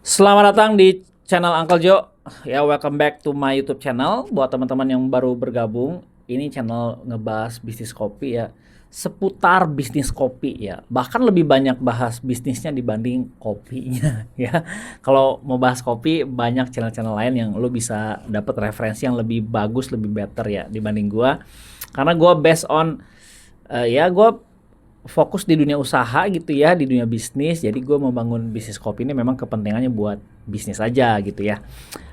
Selamat datang di channel Uncle Jo. Ya, welcome back to my YouTube channel. Buat teman-teman yang baru bergabung, ini channel ngebahas bisnis kopi ya, seputar bisnis kopi ya. Bahkan lebih banyak bahas bisnisnya dibanding kopinya ya. Kalau mau bahas kopi, banyak channel-channel lain yang lu bisa dapat referensi yang lebih bagus, lebih better ya dibanding gua. Karena gua based on ya gua fokus di dunia usaha gitu ya, di dunia bisnis. Jadi gue mau bangun bisnis kopi ini memang kepentingannya buat bisnis aja gitu ya.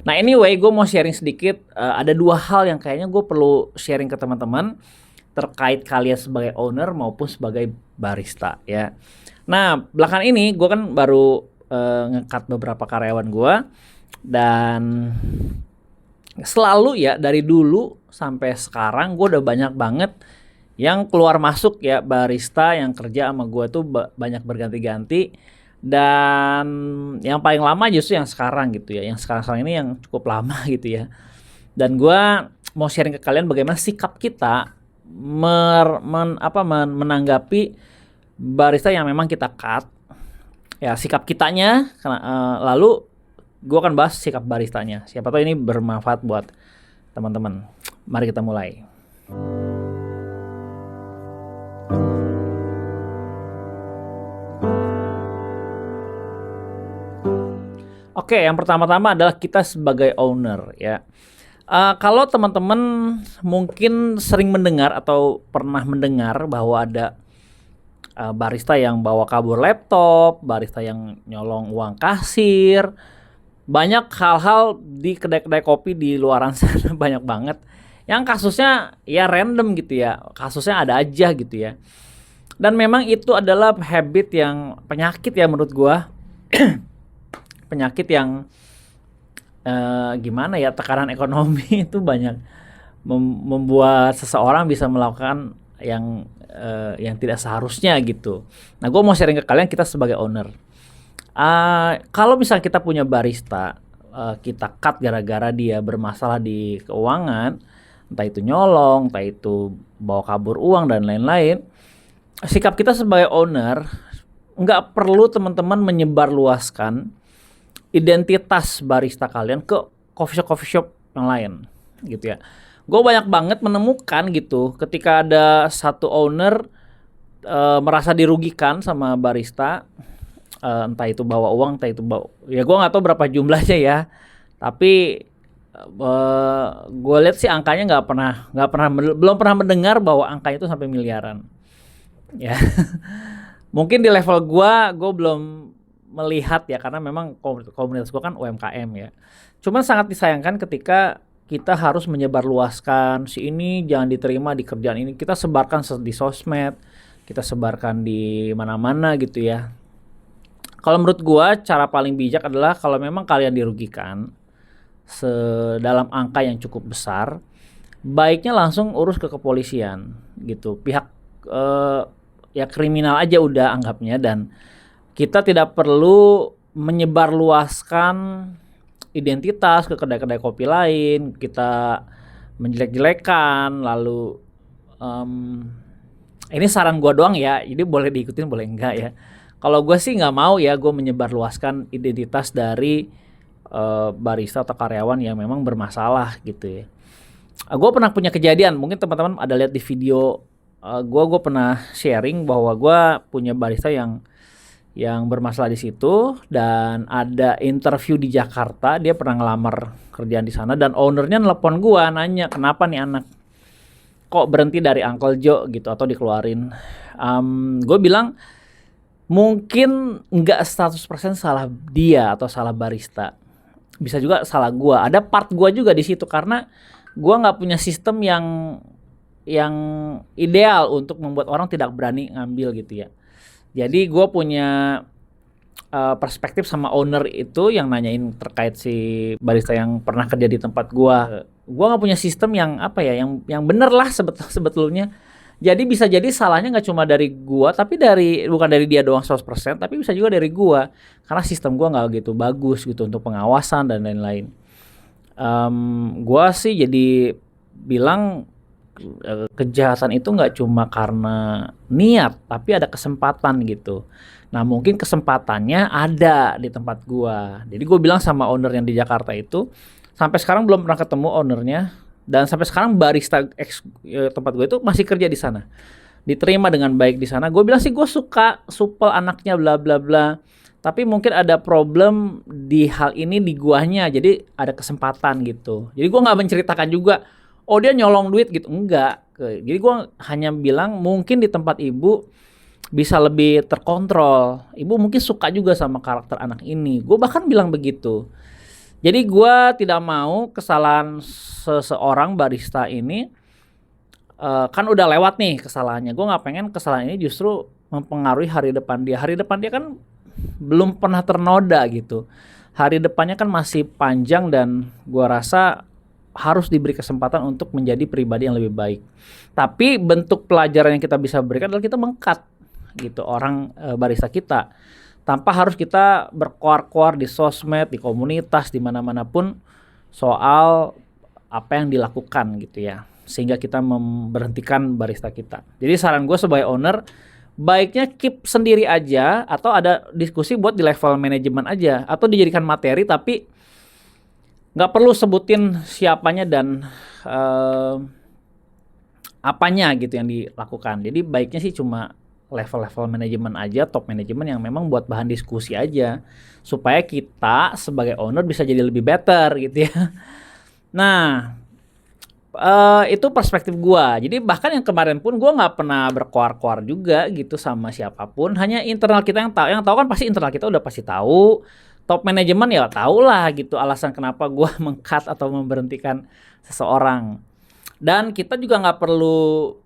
Nah anyway, gue mau sharing sedikit. Ada dua hal yang kayaknya gue perlu sharing ke teman-teman terkait kalian sebagai owner maupun sebagai barista ya. Nah belakangan ini gue kan baru ngekat beberapa karyawan gue, dan selalu ya dari dulu sampai sekarang gue udah banyak banget yang keluar masuk ya, barista yang kerja sama gue tuh banyak berganti-ganti. Dan yang paling lama justru yang sekarang gitu ya, yang sekarang ini yang cukup lama gitu ya. Dan gue mau sharing ke kalian bagaimana sikap kita menanggapi barista yang memang kita cut ya, sikap kitanya. Lalu gue akan bahas sikap baristanya, siapa tahu ini bermanfaat buat teman-teman. Mari kita mulai. Oke, yang pertama-tama adalah kita sebagai owner ya. Kalau teman-teman mungkin sering mendengar atau pernah mendengar bahwa ada barista yang bawa kabur laptop, barista yang nyolong uang kasir, banyak hal-hal di kedai-kedai kopi di luaran sana banyak banget. Yang kasusnya ya random gitu ya, kasusnya ada aja gitu ya. Dan memang itu adalah habit yang penyakit ya menurut gua. Penyakit yang gimana ya, tekanan ekonomi itu banyak membuat seseorang bisa melakukan yang tidak seharusnya gitu. Nah, gue mau sharing ke kalian, kita sebagai owner, kalau misalnya kita punya barista, kita cut gara-gara dia bermasalah di keuangan, entah itu nyolong, entah itu bawa kabur uang dan lain-lain. Sikap kita sebagai owner, nggak perlu teman-teman menyebarluaskan identitas barista kalian ke coffee shop yang lain gitu ya. Gue banyak banget menemukan gitu, ketika ada satu owner merasa dirugikan sama barista, entah itu bawa uang, entah itu bawa, ya gue nggak tahu berapa jumlahnya ya, tapi gue lihat sih angkanya belum pernah mendengar bahwa angkanya itu sampai miliaran ya. Mungkin di level gue belum melihat ya, karena memang komunitas gue kan UMKM ya. Cuman sangat disayangkan ketika kita harus menyebarluaskan si ini jangan diterima di kerjaan ini, kita sebarkan di sosmed, kita sebarkan di mana-mana gitu ya. Kalau menurut gue cara paling bijak adalah kalau memang kalian dirugikan sedalam angka yang cukup besar, baiknya langsung urus ke kepolisian gitu, pihak ya kriminal aja udah anggapnya. Dan kita tidak perlu menyebarluaskan identitas ke kedai-kedai kopi lain, kita menjelek-jelekan. Lalu ini saran gue doang ya, jadi boleh diikutin boleh enggak ya. Kalau gue sih nggak mau ya, gue menyebarluaskan identitas dari barista atau karyawan yang memang bermasalah gitu ya. Gue pernah punya kejadian, mungkin teman-teman ada lihat di video gue pernah sharing bahwa gue punya barista yang bermasalah di situ, dan ada interview di Jakarta. Dia pernah ngelamar kerjaan di sana, dan ownernya nelpon gua nanya kenapa nih anak kok berhenti dari Uncle Jo gitu atau dikeluarin. Gue bilang mungkin nggak 100% salah dia atau salah barista, bisa juga salah gua, ada part gua juga di situ, karena gua nggak punya sistem yang ideal untuk membuat orang tidak berani ngambil gitu ya. Jadi gue punya perspektif sama owner itu yang nanyain terkait si barista yang pernah kerja di tempat gue. Gue nggak punya sistem yang apa ya, yang bener lah sebetulnya. Jadi bisa jadi salahnya nggak cuma dari gue, tapi bukan dari dia doang 100%, tapi bisa juga dari gue, karena sistem gue nggak gitu bagus gitu untuk pengawasan dan lain-lain. Gue sih jadi bilang kejahatan itu nggak cuma karena niat, tapi ada kesempatan gitu. Nah, mungkin kesempatannya ada di tempat gua. Jadi gue bilang sama owner yang di Jakarta itu, sampai sekarang belum pernah ketemu ownernya, dan sampai sekarang barista tempat gue itu masih kerja di sana. Diterima dengan baik di sana. Gue bilang sih gue suka supel anaknya bla bla bla. Tapi mungkin ada problem di hal ini di guanya. Jadi ada kesempatan gitu. Jadi gue nggak menceritakan juga, oh dia nyolong duit gitu. Enggak. Jadi gue hanya bilang mungkin di tempat ibu bisa lebih terkontrol. Ibu mungkin suka juga sama karakter anak ini. Gue bahkan bilang begitu. Jadi gue tidak mau kesalahan seseorang barista ini kan udah lewat nih kesalahannya. Gue nggak pengen kesalahan ini justru mempengaruhi hari depan dia. Hari depan dia kan belum pernah ternoda gitu. Hari depannya kan masih panjang dan gue rasa harus diberi kesempatan untuk menjadi pribadi yang lebih baik. Tapi bentuk pelajaran yang kita bisa berikan adalah kita mengkat gitu orang barista kita. Tanpa harus kita berkoar-koar di sosmed, di komunitas, di mana-mana pun soal apa yang dilakukan gitu ya. Sehingga kita memberhentikan barista kita. Jadi saran gue sebagai owner, baiknya keep sendiri aja atau ada diskusi buat di level manajemen aja atau dijadikan materi tapi nggak perlu sebutin siapanya dan apanya gitu yang dilakukan. Jadi baiknya sih cuma level-level manajemen aja, top manajemen yang memang buat bahan diskusi aja supaya kita sebagai owner bisa jadi lebih better gitu ya. Nah, itu perspektif gua. Jadi bahkan yang kemarin pun gua nggak pernah berkoar-koar juga gitu sama siapapun. Hanya internal kita yang tahu. Yang tahu kan pasti internal kita udah pasti tahu. Top manajemen ya tahu lah gitu alasan kenapa gua meng-cut atau memberhentikan seseorang. Dan kita juga nggak perlu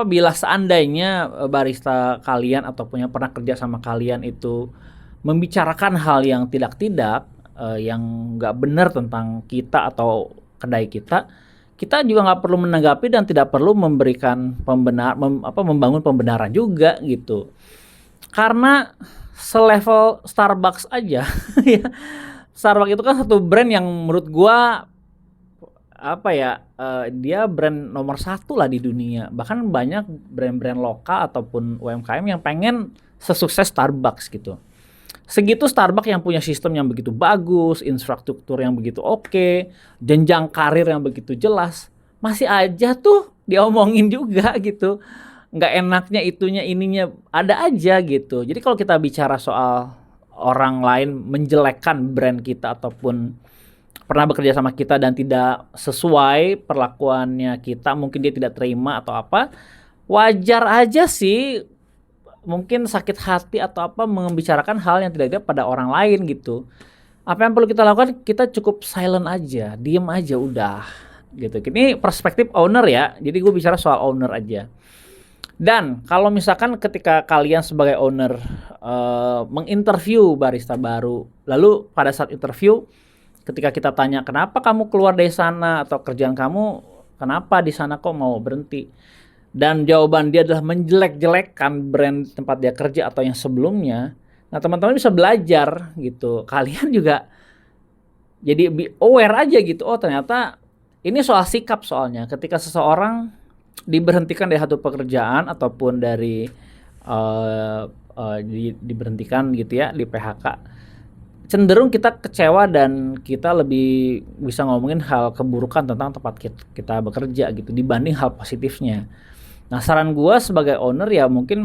bila seandainya barista kalian ataupun yang pernah kerja sama kalian itu membicarakan hal yang tidak yang nggak benar tentang kita atau kedai kita juga nggak perlu menanggapi dan tidak perlu memberikan membangun pembenaran juga gitu. Karena selevel Starbucks aja ya. Starbucks itu kan satu brand yang menurut gua dia brand nomor 1 lah di dunia. Bahkan banyak brand-brand lokal ataupun UMKM yang pengen sesukses Starbucks gitu. Segitu Starbucks yang punya sistem yang begitu bagus, infrastruktur yang begitu oke, jenjang karir yang begitu jelas, masih aja tuh diomongin juga gitu. Nggak enaknya itunya ininya ada aja gitu. Jadi kalau kita bicara soal orang lain menjelekkan brand kita ataupun pernah bekerja sama kita dan tidak sesuai perlakuannya kita, mungkin dia tidak terima atau apa, wajar aja sih. Mungkin sakit hati atau apa membicarakan hal yang tidak ada pada orang lain gitu. Apa yang perlu kita lakukan, kita cukup silent aja, diem aja udah gitu. Ini perspektif owner ya, jadi gue bicara soal owner aja. Dan kalau misalkan ketika kalian sebagai owner menginterview barista baru, lalu pada saat interview ketika kita tanya kenapa kamu keluar dari sana atau kerjaan kamu kenapa di sana kok mau berhenti, dan jawaban dia adalah menjelek-jelekkan brand tempat dia kerja atau yang sebelumnya, nah teman-teman bisa belajar gitu. Kalian juga jadi aware aja gitu, oh ternyata ini soal sikap soalnya. Ketika seseorang diberhentikan dari satu pekerjaan ataupun dari diberhentikan gitu ya, di PHK, cenderung kita kecewa dan kita lebih bisa ngomongin hal keburukan tentang tempat kita bekerja gitu dibanding hal positifnya. Nah, saran gua sebagai owner ya mungkin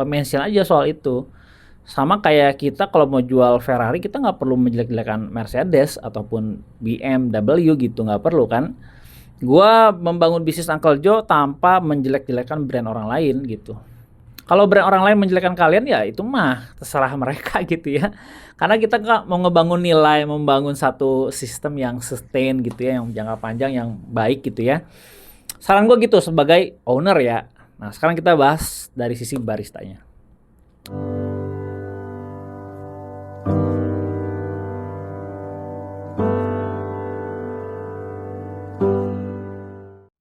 mention aja soal itu. Sama kayak kita kalau mau jual Ferrari, kita nggak perlu menjelek-jelekan Mercedes ataupun BMW gitu, nggak perlu kan. Gua membangun bisnis Uncle Joe tanpa menjelek-jelekan brand orang lain gitu. Kalau brand orang lain menjelekkan kalian ya itu mah terserah mereka gitu ya. Karena kita mau ngebangun nilai, membangun satu sistem yang sustain gitu ya, yang jangka panjang, yang baik gitu ya. Saran gue gitu sebagai owner ya. Nah sekarang kita bahas dari sisi baristanya.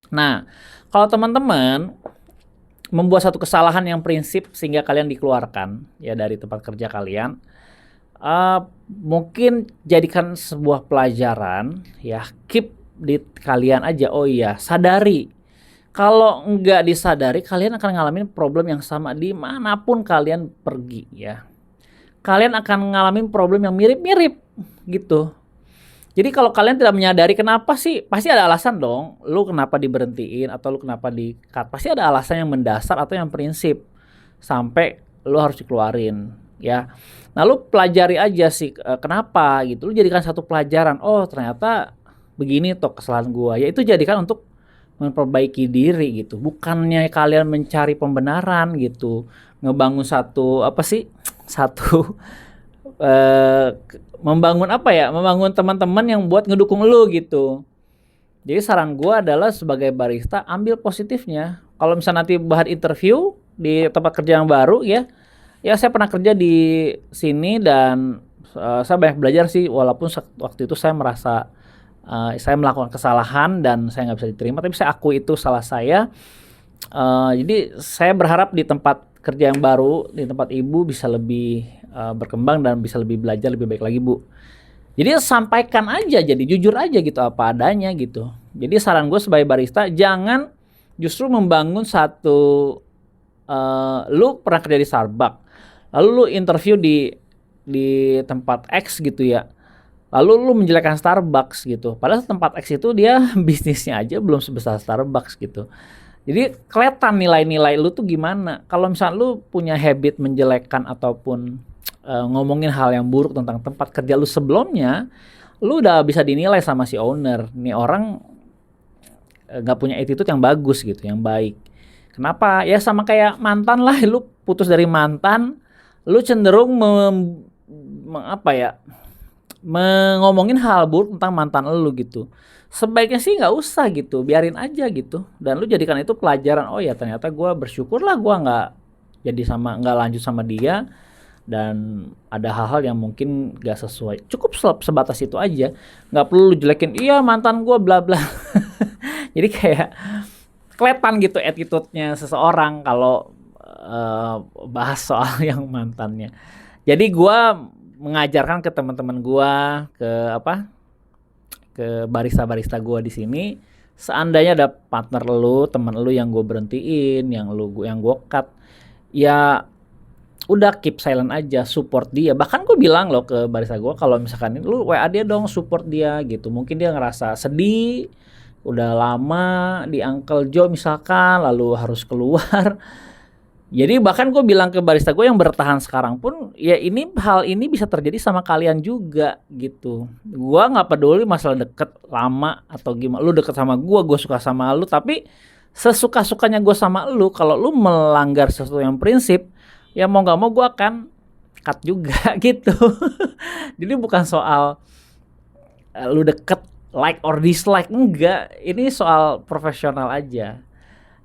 Nah kalau teman-teman membuat satu kesalahan yang prinsip sehingga kalian dikeluarkan ya dari tempat kerja kalian, mungkin jadikan sebuah pelajaran ya, keep di kalian aja. Oh iya, sadari Kalau nggak disadari, kalian akan ngalamin problem yang sama dimanapun kalian pergi ya. Kalian akan ngalamin problem yang mirip-mirip gitu. Jadi kalau kalian tidak menyadari kenapa sih, pasti ada alasan dong. Lu kenapa diberhentiin atau lu kenapa di-cut. Pasti ada alasan yang mendasar atau yang prinsip. Sampai lu harus dikeluarin ya. Nah lu pelajari aja sih kenapa gitu. Lu jadikan satu pelajaran. Oh ternyata begini toh kesalahan gua. Ya itu jadikan untuk memperbaiki diri gitu. Bukannya kalian mencari pembenaran gitu. Ngebangun satu apa sih? Satu membangun apa ya? Membangun teman-teman yang buat ngedukung lu gitu. Jadi saran gua adalah sebagai barista ambil positifnya. Kalau misalnya nanti bahan interview di tempat kerja yang baru ya. Ya saya pernah kerja di sini dan saya banyak belajar sih walaupun waktu itu saya merasa saya melakukan kesalahan dan saya nggak bisa diterima, tapi saya akui itu salah saya. Jadi saya berharap di tempat kerja yang baru, di tempat ibu bisa lebih berkembang dan bisa lebih belajar lebih baik lagi bu. Jadi sampaikan aja, jadi jujur aja gitu apa adanya gitu. Jadi saran gue sebagai barista jangan justru membangun satu lu pernah kerja di Starbucks, lalu lu interview di tempat X gitu ya. Lalu lu menjelekkan Starbucks gitu. Padahal tempat X itu dia bisnisnya aja belum sebesar Starbucks gitu. Jadi kelihatan nilai-nilai lu tuh gimana. Kalau misalnya lu punya habit menjelekkan ataupun ngomongin hal yang buruk tentang tempat kerja lu sebelumnya, lu udah bisa dinilai sama si owner. Nih orang gak punya attitude yang bagus gitu, yang baik. Kenapa? Ya sama kayak mantan lah. Lu putus dari mantan, lu cenderung ngomongin hal buruk tentang mantan lu gitu. Sebaiknya sih nggak usah gitu, biarin aja gitu. Dan lu jadikan itu pelajaran. Oh ya ternyata gue bersyukurlah gue nggak lanjut sama dia. Dan ada hal-hal yang mungkin gak sesuai. Cukup sebatas itu aja. Nggak perlu lu jelekin. Iya mantan gue bla bla. Jadi kayak kelihatan gitu attitude-nya seseorang kalau bahas soal yang mantannya. Jadi gue mengajarkan ke teman-teman gua, ke barista-barista gua di sini, seandainya ada partner lu, teman lu yang gua berhentiin, yang gua cut, ya udah keep silent aja, support dia. Bahkan gua bilang loh ke barista gua kalau misalkan lu WA dia dong, support dia gitu. Mungkin dia ngerasa sedih, udah lama di Uncle Joe misalkan, lalu harus keluar. Jadi bahkan gue bilang ke barista gue yang bertahan sekarang pun ya hal ini bisa terjadi sama kalian juga gitu. Gue nggak peduli masalah deket lama atau gimana. Lu deket sama gue suka sama lu. Tapi sesuka-sukanya gue sama lu, kalau lu melanggar sesuatu yang prinsip, ya mau nggak mau gue akan cut juga gitu. Jadi bukan soal lu deket like or dislike, enggak. Ini soal profesional aja.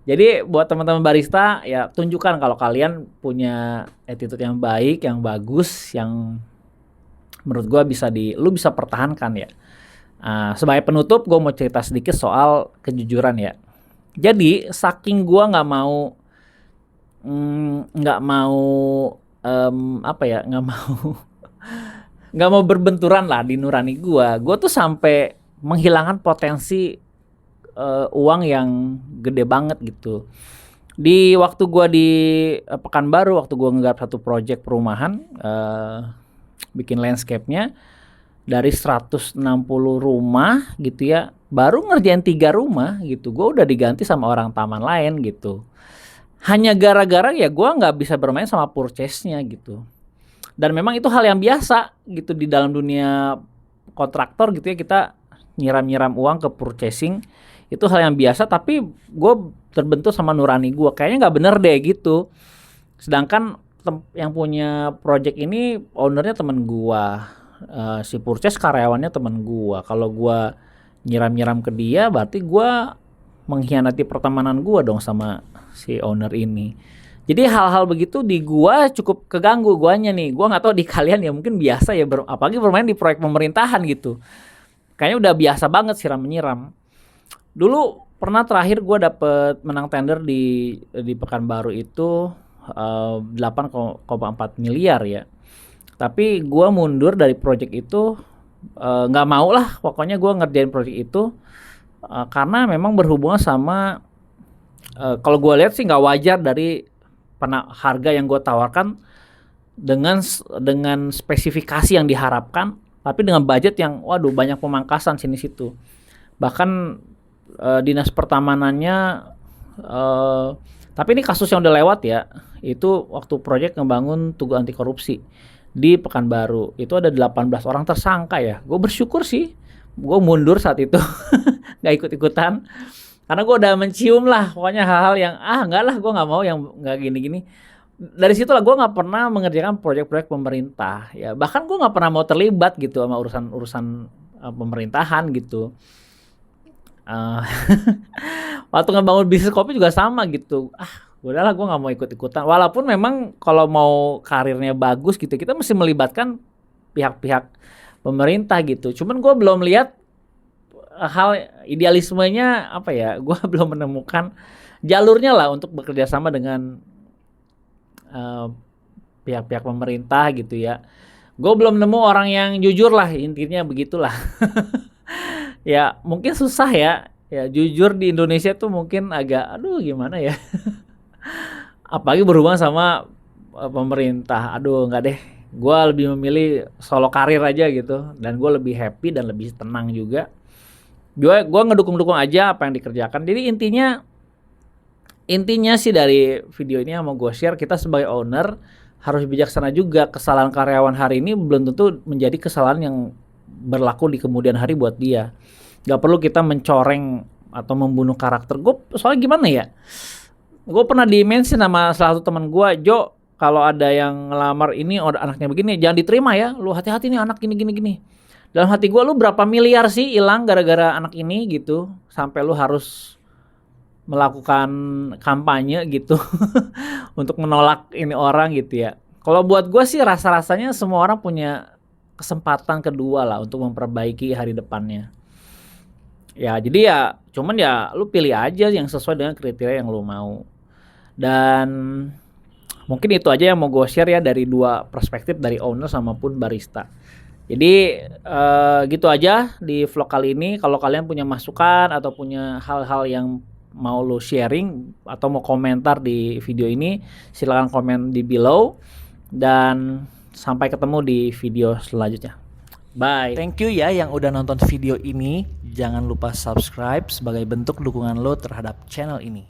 Jadi buat teman-teman barista ya tunjukkan kalau kalian punya attitude yang baik, yang bagus, yang menurut gua lu bisa pertahankan ya. Sebagai penutup gua mau cerita sedikit soal kejujuran ya. Jadi saking gua nggak mau nggak mau berbenturan lah di nurani gua tuh sampai menghilangkan potensi uang yang gede banget gitu. Di waktu gua di Pekanbaru, waktu gua ngegarap satu project perumahan, bikin landscape-nya dari 160 rumah gitu ya, baru ngerjain 3 rumah gitu. Gua udah diganti sama orang taman lain gitu. Hanya gara-gara ya gua nggak bisa bermain sama purchase-nya gitu. Dan memang itu hal yang biasa gitu di dalam dunia kontraktor gitu ya, kita nyiram-nyiram uang ke purchasing. Itu hal yang biasa, tapi gue terbentuk sama nurani gue. Kayaknya nggak bener deh gitu. Sedangkan yang punya project ini ownernya temen gue. Si purchase karyawannya temen gue. Kalau gue nyiram-nyiram ke dia, berarti gue mengkhianati pertemanan gue dong sama si owner ini. Jadi hal-hal begitu di gue cukup keganggu guanya nih. Gue nggak tahu di kalian ya mungkin biasa ya, apalagi bermain di proyek pemerintahan gitu. Kayaknya udah biasa banget siram-menyiram. Dulu pernah terakhir gue dapet menang tender di Pekanbaru itu 8,4 miliar ya. Tapi gue mundur dari project itu, nggak mau lah pokoknya gue ngerjain project itu karena memang berhubungan sama Kalau gue lihat sih nggak wajar dari harga yang gue tawarkan dengan spesifikasi yang diharapkan, tapi dengan budget yang waduh banyak pemangkasan sini situ. Bahkan dinas pertamanannya, tapi ini kasus yang udah lewat ya. Itu waktu proyek ngebangun Tugu Anti Korupsi di Pekanbaru. Itu ada 18 orang tersangka ya. Gue bersyukur sih. Gue mundur saat itu. Nggak ikut-ikutan. Karena gue udah mencium lah pokoknya hal-hal yang enggak lah, gue nggak mau yang nggak gini-gini. Dari situ lah gue nggak pernah mengerjakan proyek-proyek pemerintah ya, bahkan gue nggak pernah mau terlibat gitu sama urusan pemerintahan gitu. Waktu ngebangun bisnis kopi juga sama gitu, udahlah gue nggak mau ikut-ikutan, walaupun memang kalau mau karirnya bagus gitu kita mesti melibatkan pihak-pihak pemerintah gitu. Cuman gue belum lihat hal idealismenya apa ya, gue belum menemukan jalurnya lah untuk bekerja sama dengan pihak-pihak pemerintah gitu ya. Gue belum nemu orang yang jujur lah, intinya begitulah. Ya mungkin susah ya jujur di Indonesia tuh mungkin agak gimana ya. Apalagi berhubungan sama pemerintah, nggak deh. Gue lebih memilih solo karir aja gitu, dan gue lebih happy dan lebih tenang juga. Gue ngedukung-dukung aja apa yang dikerjakan. Jadi intinya sih dari video ini yang mau gue share, kita sebagai owner harus bijaksana juga. Kesalahan karyawan hari ini belum tentu menjadi kesalahan yang berlaku di kemudian hari buat dia. Gak perlu kita mencoreng atau membunuh karakter. Gue soalnya gimana ya, gue pernah di-mention sama salah satu teman gue, Jo, kalau ada yang ngelamar ini anaknya begini jangan diterima ya, lu hati-hati nih anak gini. Dalam hati gue, lu berapa miliar sih hilang gara-gara anak ini gitu, sampai lu harus melakukan kampanye gitu untuk menolak ini orang gitu ya. Kalau buat gue sih rasa-rasanya semua orang punya kesempatan kedua lah untuk memperbaiki hari depannya. Ya jadi ya cuman ya lu pilih aja yang sesuai dengan kriteria yang lu mau. Dan mungkin itu aja yang mau gue share ya dari dua perspektif, dari owner sama pun barista. Jadi gitu aja di vlog kali ini. Kalau kalian punya masukan atau punya hal-hal yang mau lo sharing atau mau komentar di video ini, silakan komen di below, dan sampai ketemu di video selanjutnya. Bye. Thank you ya yang udah nonton video ini. Jangan lupa subscribe sebagai bentuk dukungan lo terhadap channel ini.